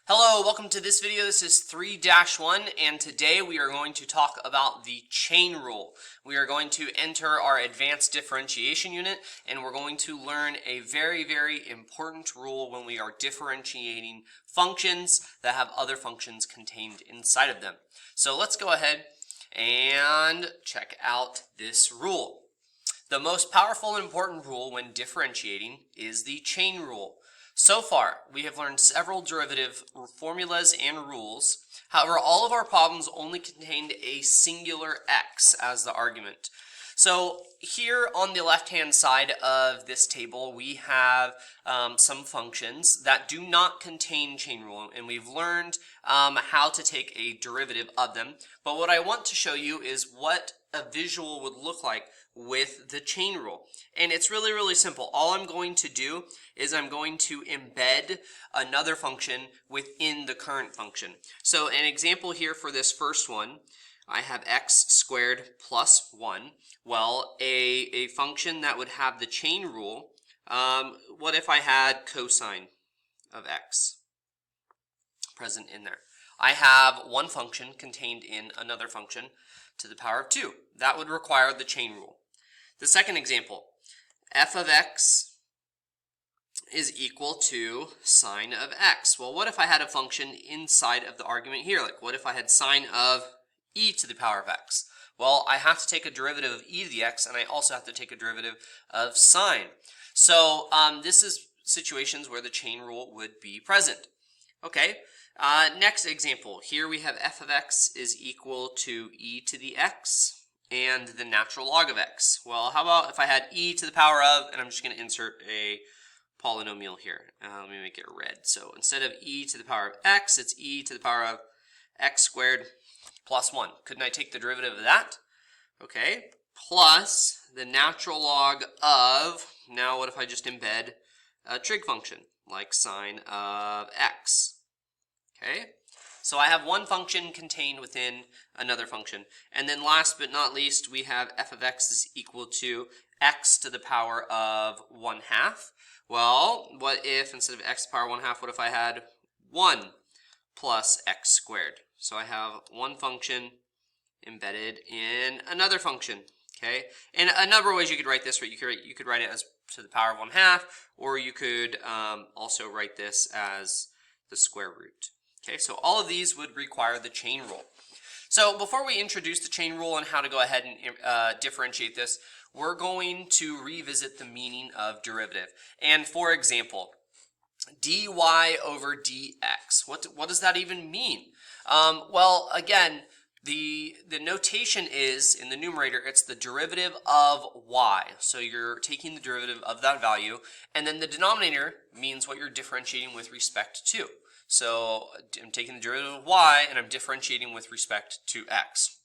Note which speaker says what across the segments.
Speaker 1: Hello, welcome to this video. This is 3-1, and today we are going to talk about the chain rule. We are going to enter our advanced differentiation unit, and we're going to learn a very important rule when we are differentiating functions that have other functions contained inside of them. So let's go ahead and check out this rule. The most powerful and important rule when differentiating is the chain rule. So far, we have learned several derivative formulas and rules. However, all of our problems only contained a singular x as the argument. So here on the left-hand side of this table, we have some functions that do not contain chain rule, and we've learned how to take a derivative of them. But what I want to show you is what a visual would look like with the chain rule. And it's really simple. All I'm going to do is I'm going to embed another function within the current function. So an example here for this first one, I have x squared plus 1. Well, a function that would have the chain rule, what if I had cosine of x present in there? I have one function contained in another function to the power of 2. That would require the chain rule. The second example, f of x is equal to sine of x. Well, what if I had a function inside of the argument here? Like, what if I had sine of e to the power of x? Well, I have to take a derivative of e to the x, and I also have to take a derivative of sine. So this is situations where the chain rule would be present. Okay, next example. Here we have f of x is equal to e to the x and the natural log of x. Well, how about if I had e to the power of, and I'm just going to insert a polynomial here. Let me make it red. So instead of e to the power of x, it's e to the power of x squared plus 1. Couldn't I take the derivative of that? Okay, plus the natural log of, now what if I just embed a trig function, like sine of x? Okay, so I have one function contained within another function. And then last but not least, we have f of x is equal to x to the power of 1/2. Well, what if instead of x to the power 1/2, what if I had 1 plus x squared? So I have one function embedded in another function. Okay, and a number of ways you could write this, right? You could write it as to the power of 1/2, or you could also write this as the square root. Okay, so all of these would require the chain rule. So before we introduce the chain rule and how to go ahead and differentiate this, we're going to revisit the meaning of derivative. And for example, dy over dx. What does that even mean? Well, again, the notation is, in the numerator, it's the derivative of y. So you're taking the derivative of that value, and then the denominator means what you're differentiating with respect to. So I'm taking the derivative of y, and I'm differentiating with respect to x.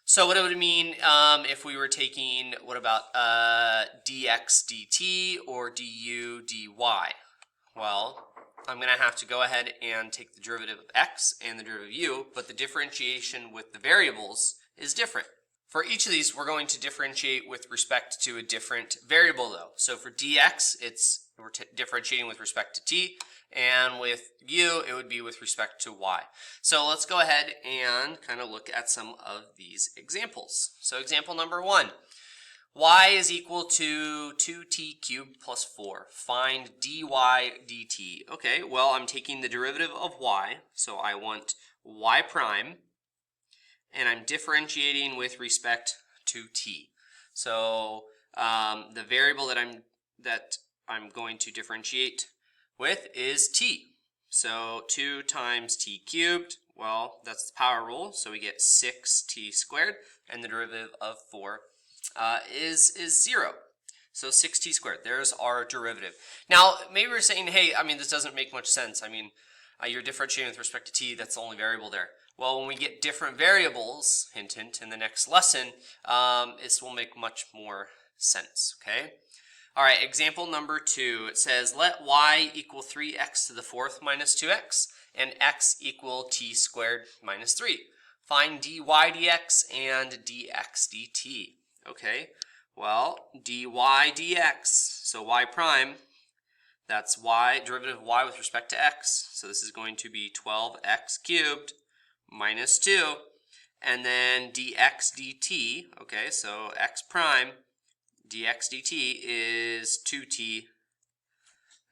Speaker 1: So what it would mean if we were taking, what about dx dt or du dy? Well, I'm going to have to go ahead and take the derivative of x and the derivative of u, but the differentiation with the variables is different. For each of these, we're going to differentiate with respect to a different variable, though. So for dx, we're differentiating with respect to t, and with u, it would be with respect to y. So let's go ahead and kind of look at some of these examples. So example number 1. Y is equal to 2t cubed plus 4. Find dy dt. Okay, well, I'm taking the derivative of y, so I want y prime, and I'm differentiating with respect to t. So the variable that I'm going to differentiate with is t. So 2 times t cubed, well, that's the power rule, so we get 6t squared, and the derivative of 4 is 0. So 6t squared, there's our derivative. Now, maybe we're saying, hey, I mean, this doesn't make much sense. I mean, you're differentiating with respect to t, that's the only variable there. Well, when we get different variables, hint, hint, in the next lesson, this will make much more sense, okay? All right, example number 2, it says, let y equal 3x to the 4th minus 2x, and x equal t squared minus 3. Find dy dx and dx dt. Okay, well, dy dx, so y prime, That's y, derivative of y with respect to x. So this is going to be 12x cubed minus 2. And then dx dt, okay, so x prime dx dt is 2t,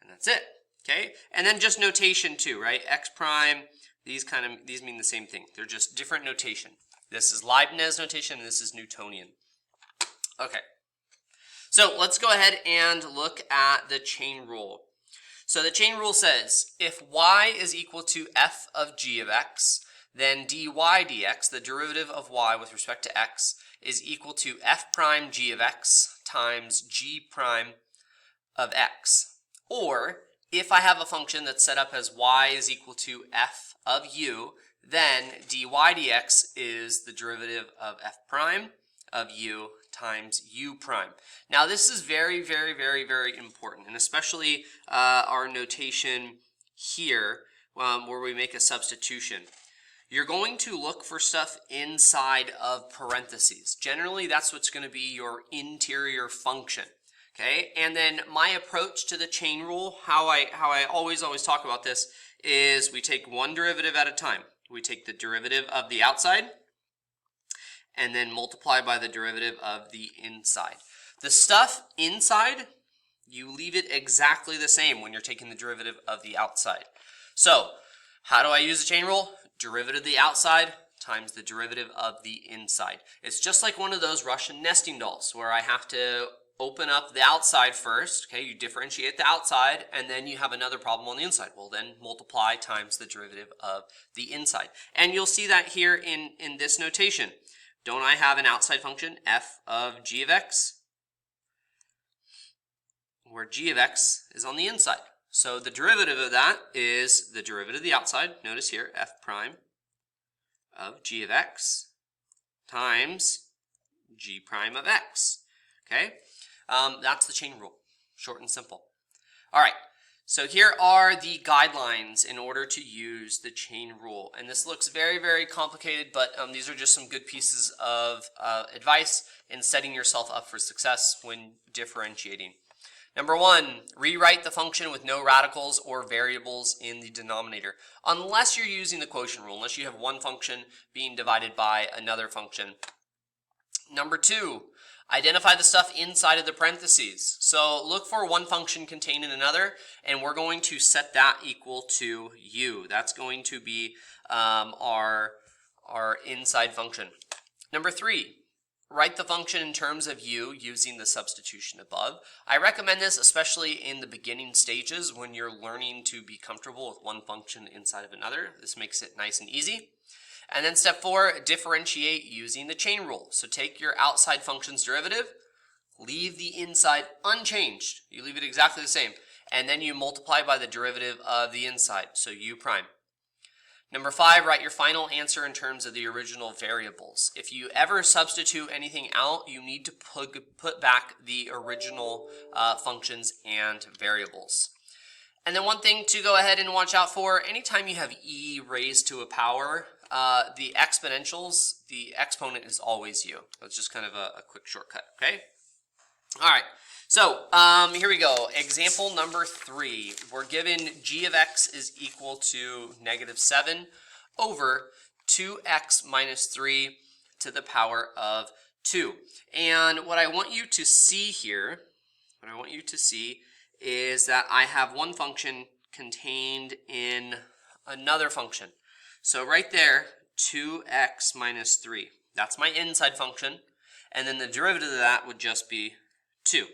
Speaker 1: and that's it, okay? And then just notation too, right? X prime, these mean the same thing. They're just different notation. This is Leibniz notation, and this is Newtonian. Okay, so let's go ahead and look at the chain rule. So the chain rule says, if y is equal to f of g of x, then dy dx, the derivative of y with respect to x, is equal to f prime g of x times g prime of x. Or, if I have a function that's set up as y is equal to f of u, then dy dx is the derivative of f prime of u times u prime. Now this is very, very, very, very important, and especially our notation here where we make a substitution. You're going to look for stuff inside of parentheses. Generally, that's what's going to be your interior function. Okay, and then my approach to the chain rule, how I always talk about this, is we take one derivative at a time. We take the derivative of the outside and then multiply by the derivative of the inside. The stuff inside, you leave it exactly the same when you're taking the derivative of the outside. So, how do I use the chain rule? Derivative of the outside times the derivative of the inside. It's just like one of those Russian nesting dolls where I have to open up the outside first, okay, you differentiate the outside, and then you have another problem on the inside. Well, then multiply times the derivative of the inside. And you'll see that here in this notation. Don't I have an outside function, f of g of x, where g of x is on the inside? So the derivative of that is the derivative of the outside. Notice here, f prime of g of x times g prime of x, okay? That's the chain rule, short and simple. All right, so here are the guidelines in order to use the chain rule. And this looks very, very complicated, but these are just some good pieces of advice in setting yourself up for success when differentiating. Number 1, rewrite the function with no radicals or variables in the denominator, unless you're using the quotient rule, unless you have one function being divided by another function. Number 2, identify the stuff inside of the parentheses. So look for one function contained in another, and we're going to set that equal to u. That's going to be our inside function. Number 3, write the function in terms of u using the substitution above. I recommend this especially in the beginning stages when you're learning to be comfortable with one function inside of another. This makes it nice and easy. And then step 4, differentiate using the chain rule. So take your outside function's derivative, leave the inside unchanged. You leave it exactly the same. And then you multiply by the derivative of the inside, so u prime. Number 5, write your final answer in terms of the original variables. If you ever substitute anything out, you need to put back the original functions and variables. And then one thing to go ahead and watch out for, anytime you have e raised to a power, the exponentials, the exponent is always u. That's just kind of a quick shortcut, okay? All right, so here we go. Example number 3. We're given g of x is equal to -7 over 2x minus 3 to the power of 2. And what I want you to see here, is that I have one function contained in another function. So right there, 2x minus 3. That's my inside function. And then the derivative of that would just be 2.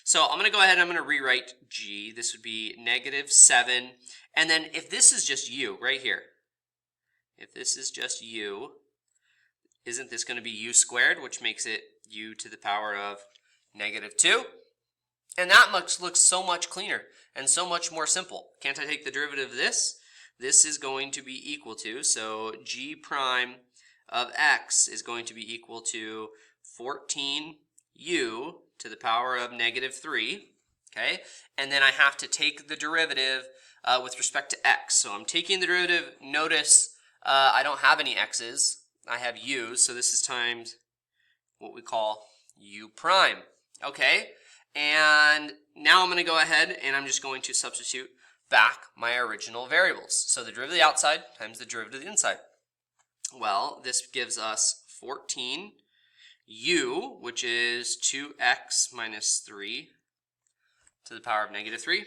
Speaker 1: So I'm going to go ahead and I'm going to rewrite g. This would be -7. And then if this is just u, right here, if this is just u, isn't this going to be u squared, which makes it u to the power of -2? And that looks so much cleaner and so much more simple. Can't I take the derivative of this? This is going to be equal to, so g prime of x is going to be equal to 14u to the power of -3, okay? And then I have to take the derivative with respect to x. So I'm taking the derivative. Notice I don't have any x's. I have u's, so this is times what we call u prime, okay? And now I'm going to go ahead and I'm just going to substitute back my original variables. So the derivative of the outside times the derivative of the inside. Well, this gives us 14u, which is 2x minus 3 to the power of negative 3,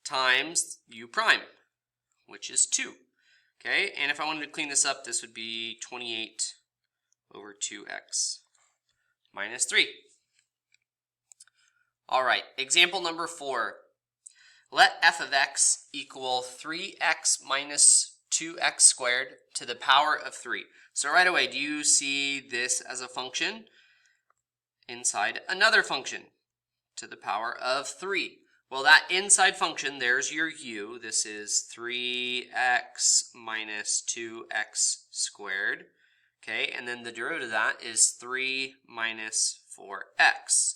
Speaker 1: times u prime, which is 2. Okay, and if I wanted to clean this up, this would be 28 over 2x minus 3. All right, example number 4. Let f of x equal 3x minus 2x squared to the power of 3. So right away, do you see this as a function inside another function to the power of 3? Well, that inside function, there's your u. This is 3x minus 2x squared. Okay, and then the derivative of that is 3 minus 4x.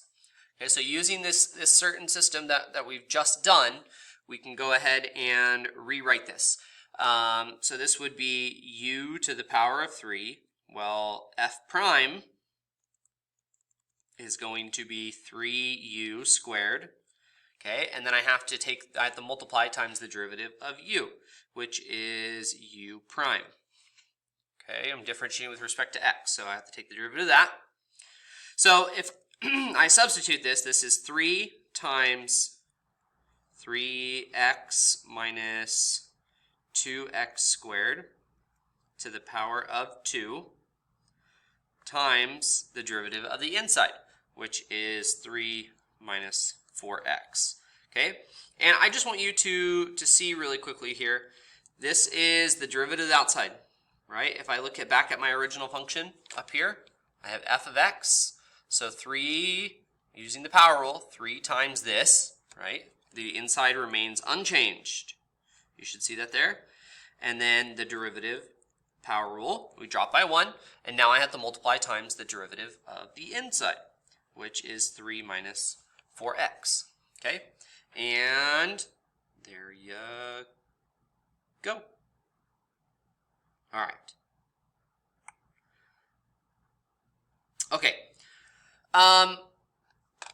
Speaker 1: Okay, so using this certain system that we've just done, we can go ahead and rewrite this. So this would be u to the power of 3. Well, f prime is going to be 3u squared. Okay, and then I have to multiply times the derivative of u, which is u prime. Okay, I'm differentiating with respect to x, so I have to take the derivative of that. So if I substitute this is 3 times 3x minus 2x squared to the power of 2 times the derivative of the inside, which is 3 minus 4x. Okay, and I just want you to see really quickly here, this is the derivative of the outside, right? If I look back at my original function up here, I have f of x, so 3, using the power rule, 3 times this, right? The inside remains unchanged. You should see that there. And then the derivative, power rule, we drop by 1, and now I have to multiply times the derivative of the inside, which is 3 minus 4x. Okay, and there you go. All right. Okay.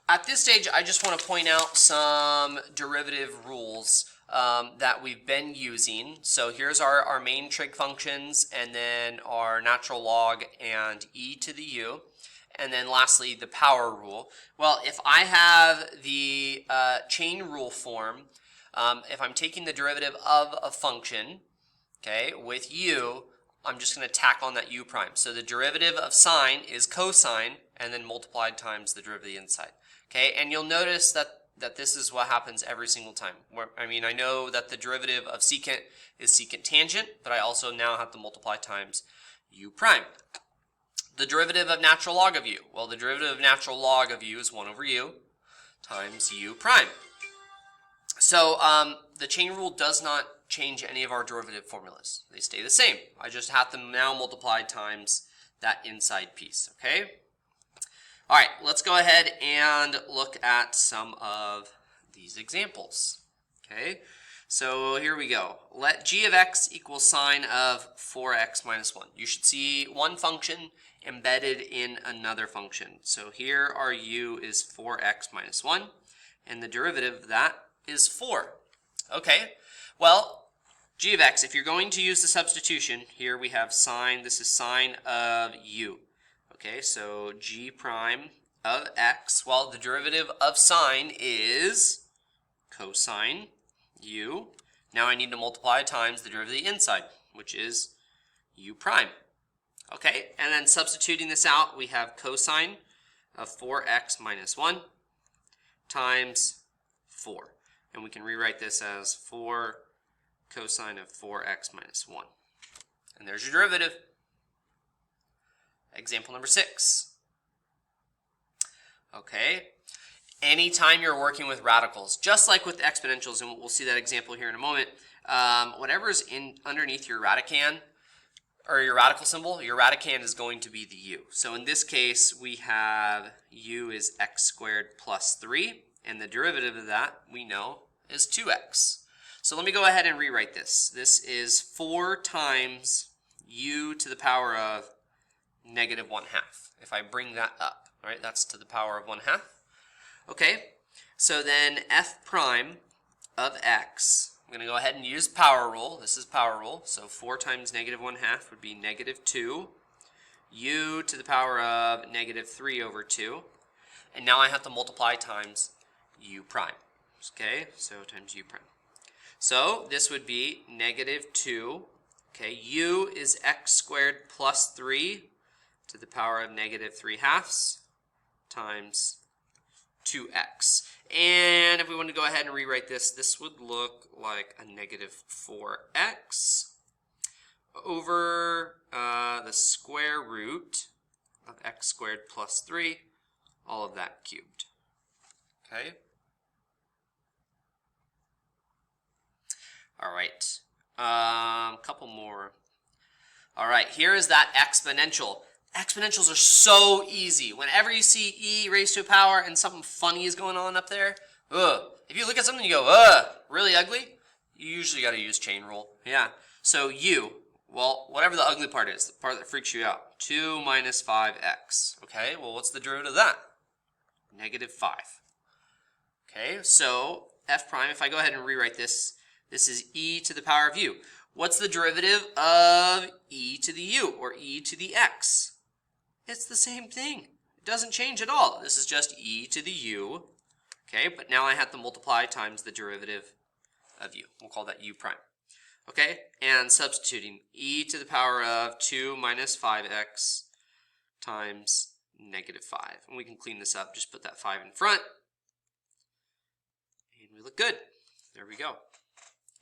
Speaker 1: At this stage, I just want to point out some derivative rules that we've been using. So here's our main trig functions, and then our natural log and e to the u. And then lastly, the power rule. Well, if I have the chain rule form, if I'm taking the derivative of a function, okay, with u, I'm just going to tack on that u prime. So the derivative of sine is cosine, and then multiplied times the derivative of the inside. Okay, and you'll notice that this is what happens every single time. I know that the derivative of secant is secant tangent, but I also now have to multiply times u prime. The derivative of natural log of u. Well, the derivative of natural log of u is 1 over u times u prime. So the chain rule does not change any of our derivative formulas. They stay the same. I just have to now multiply times that inside piece, okay? All right, let's go ahead and look at some of these examples, okay? So here we go. Let g of x equal sine of 4x minus 1. You should see one function embedded in another function. So here our u is 4x minus 1, and the derivative of that is 4. Okay, well, g of x, if you're going to use the substitution, here we have sine, this is sine of u. Okay, so g prime of x, well, the derivative of sine is cosine u. Now I need to multiply times the derivative of the inside, which is u prime. Okay, and then substituting this out, we have cosine of 4x minus 1 times 4. And we can rewrite this as 4 cosine of 4x minus 1. And there's your derivative. Example number 6. Okay, anytime you're working with radicals, just like with exponentials, and we'll see that example here in a moment, whatever is underneath your radicand, or your radical symbol, your radicand is going to be the u. So in this case, we have u is x squared plus 3, and the derivative of that, we know, is 2x. So let me go ahead and rewrite this. This is 4 times u to the power of negative 1/2. If I bring that up, right, that's to the power of 1/2. Okay, So then f prime of x, I'm going to go ahead and use power rule. This is power rule. So 4 times negative 1/2 would be negative 2. U to the power of negative 3 over 2. And now I have to multiply times u prime. Okay, so times u prime. So this would be negative 2. Okay, u is x squared plus 3 to the power of negative 3/2 times 2x. And if we want to go ahead and rewrite this, this would look like a negative 4x over the square root of x squared plus 3, all of that cubed. Okay? All right. Couple more. All right, here is that exponential. Exponentials are so easy. Whenever you see e raised to a power and something funny is going on up there, if you look at something and you go, really ugly, you usually got to use chain rule. Yeah. So u, well, whatever the ugly part is, the part that freaks you out, 2 minus 5x. Okay, well, what's the derivative of that? Negative 5. Okay, so f prime, if I go ahead and rewrite this, this is e to the power of u. What's the derivative of e to the u, or e to the x? It's the same thing. It doesn't change at all. This is just e to the u. Okay, but now I have to multiply times the derivative of u. We'll call that u prime. Okay, and substituting e to the power of 2 minus 5x times negative 5. And we can clean this up. Just put that 5 in front. And we look good. There we go.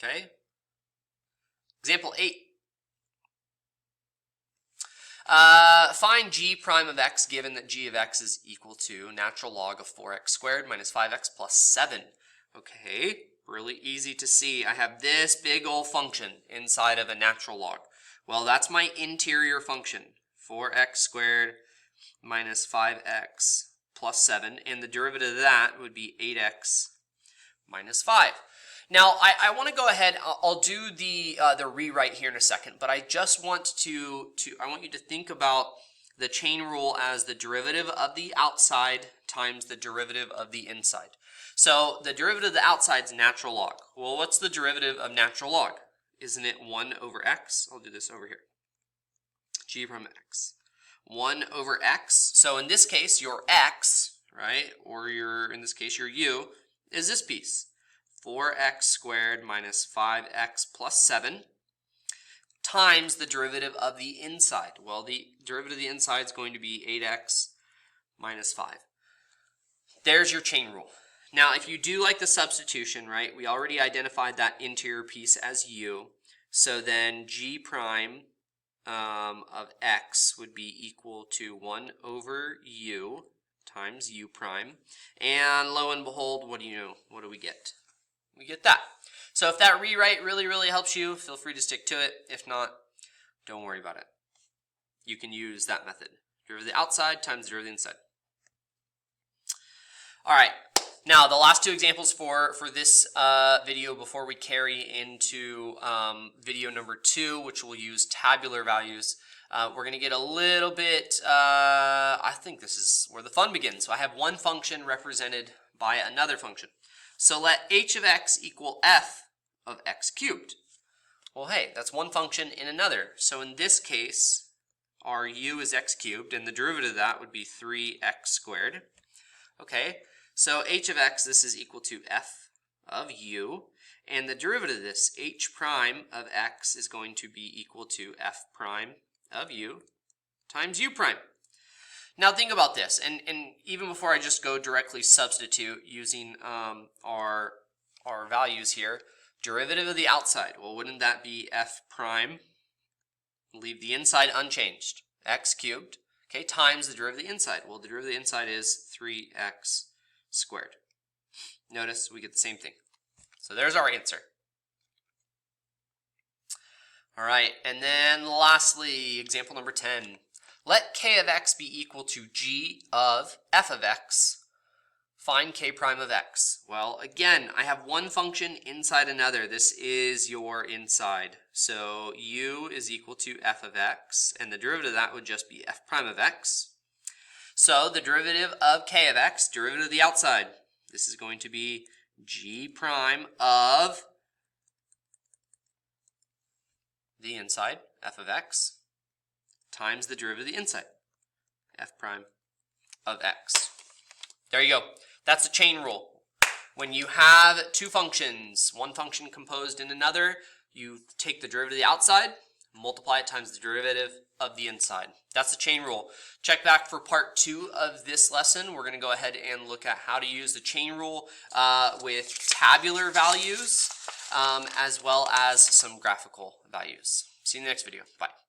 Speaker 1: Okay. Example 8. Find g prime of x given that g of x is equal to natural log of 4x squared minus 5x plus 7. Okay, really easy to see. I have this big old function inside of a natural log. Well, that's my interior function, 4x squared minus 5x plus 7, and the derivative of that would be 8x minus 5. Now, I want to go ahead, I'll do the rewrite here in a second, but I just want I want you to think about the chain rule as the derivative of the outside times the derivative of the inside. So the derivative of the outside is natural log. Well, what's the derivative of natural log? Isn't it 1 over x? I'll do this over here. G prime x. 1 over x. So in this case, your x, right, or in this case, your u, is this piece. 4x squared minus 5x plus 7 times the derivative of the inside. Well, the derivative of the inside is going to be 8x minus 5. There's your chain rule. Now, if you do like the substitution, right, we already identified that interior piece as u. So then g prime of x would be equal to 1 over u times u prime. And lo and behold, what do you know? What do we get? We get that. So if that rewrite really, really helps you, feel free to stick to it. If not, don't worry about it. You can use that method. Derivative of the outside times the derivative of the inside. All right. Now, the last two examples for this video before we carry into video number 2, which will use tabular values. We're going to get a little bit, I think this is where the fun begins. So I have one function represented by another function. So let h of x equal f of x cubed. Well, hey, that's one function in another. So in this case, our u is x cubed, and the derivative of that would be 3x squared. Okay, so h of x, this is equal to f of u, and the derivative of this, h prime of x, is going to be equal to f prime of u times u prime. Now think about this, and even before I just go directly substitute using our values here, derivative of the outside, well, wouldn't that be f prime, leave the inside unchanged, x cubed, okay, times the derivative of the inside. Well, the derivative of the inside is 3x squared. Notice we get the same thing. So there's our answer. All right, and then lastly, example number 10. Let k of x be equal to g of f of x. Find k prime of x. Well, again, I have one function inside another. This is your inside. So u is equal to f of x, and the derivative of that would just be f prime of x. So the derivative of k of x, derivative of the outside, This is going to be g prime of the inside, f of x, times the derivative of the inside, f prime of x. There you go. That's the chain rule. When you have two functions, one function composed in another, you take the derivative of the outside, multiply it times the derivative of the inside. That's the chain rule. Check back for part 2 of this lesson. We're going to go ahead and look at how to use the chain rule with tabular values as well as some graphical values. See you in the next video. Bye.